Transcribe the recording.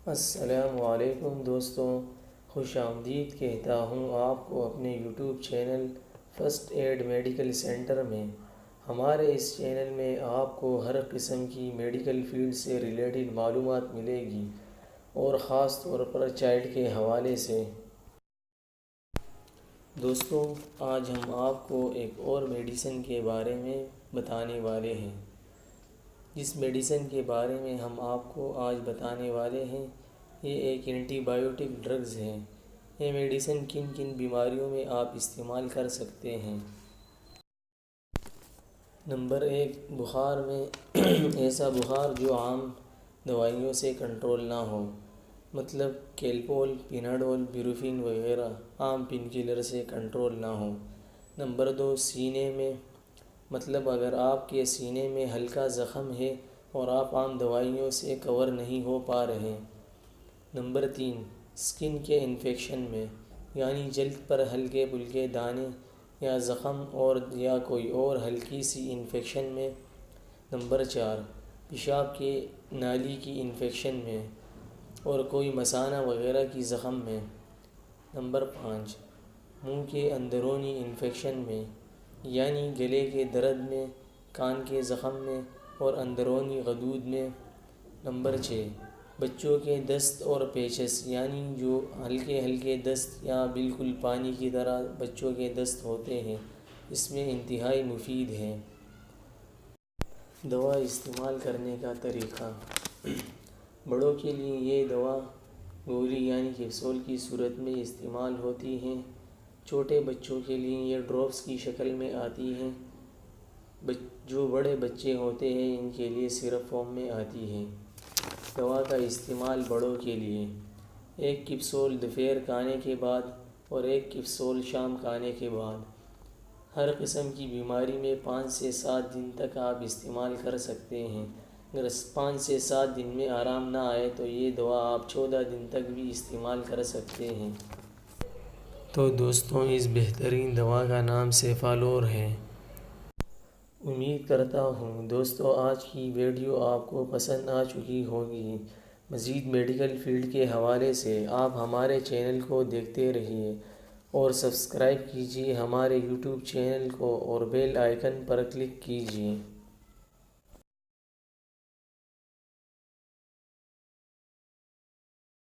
السلام علیکم دوستوں، خوش آمدید کہتا ہوں آپ کو اپنے YouTube channel first aid medical centre میں۔ ہمارے اس چینل میں آپ کو ہر قسم کی میڈیکل فیلڈ سے ریلیٹڈ معلومات ملے گی، اور خاص طور پر چائلڈ کے حوالے سے۔ دوستوں، آج ہم آپ کو ایک اور میڈیسن کے بارے میں بتانے والے ہیں۔ جس میڈیسن کے بارے میں ہم آپ کو آج بتانے والے ہیں، یہ ایک اینٹی بایوٹک ڈرگز ہے۔ یہ میڈیسن کن کن بیماریوں میں آپ استعمال کر سکتے ہیں؟ نمبر 1، بخار میں ایسا بخار جو عام دوائیوں سے کنٹرول نہ ہو، مطلب کیلپول، پیناڈول، بیروفین وغیرہ عام پین کلر سے کنٹرول نہ ہو۔ نمبر 2، سینے میں، مطلب اگر آپ کے سینے میں ہلکا زخم ہے اور آپ عام دوائیوں سے کور نہیں ہو پا رہے۔ نمبر 3، سکن کے انفیکشن میں، یعنی جلد پر ہلکے پھلکے دانے یا زخم اور یا کوئی اور ہلکی سی انفیکشن میں۔ نمبر 4، پیشاب کے نالی کی انفیکشن میں اور کوئی مثانہ وغیرہ کی زخم میں۔ نمبر 5، منہ کے اندرونی انفیکشن میں، یعنی گلے کے درد میں، کان کے زخم میں اور اندرونی غدود میں۔ نمبر 6، بچوں کے دست اور پیچس، یعنی جو ہلکے ہلکے دست یا بالکل پانی کی طرح بچوں کے دست ہوتے ہیں، اس میں انتہائی مفید ہے۔ دوا استعمال کرنے کا طریقہ۔ بڑوں کے لیے یہ دوا گولی یعنی کیپسول کی صورت میں استعمال ہوتی ہے۔ چھوٹے بچوں کے لیے یہ ڈراپس کی شکل میں آتی ہے۔ جو بڑے بچے ہوتے ہیں ان کے لیے سرپ فارم میں آتی ہے۔ دوا کا استعمال بڑوں کے لیے: 1 کیپسول دوپہر کھانے کے بعد اور 1 کیپسول شام کھانے کے بعد۔ ہر قسم کی بیماری میں 5 سے 7 دن تک آپ استعمال کر سکتے ہیں۔ اگر 5 سے 7 دن میں آرام نہ آئے تو یہ دوا آپ 14 دن تک بھی استعمال کر سکتے ہیں۔ تو دوستوں، اس بہترین دوا کا نام سیفالور ہے۔ امید کرتا ہوں دوستو آج کی ویڈیو آپ کو پسند آ چکی ہوگی۔ مزید میڈیکل فیلڈ کے حوالے سے آپ ہمارے چینل کو دیکھتے رہیے اور سبسکرائب کیجیے ہمارے یوٹیوب چینل کو اور بیل آئیکن پر کلک کیجیے۔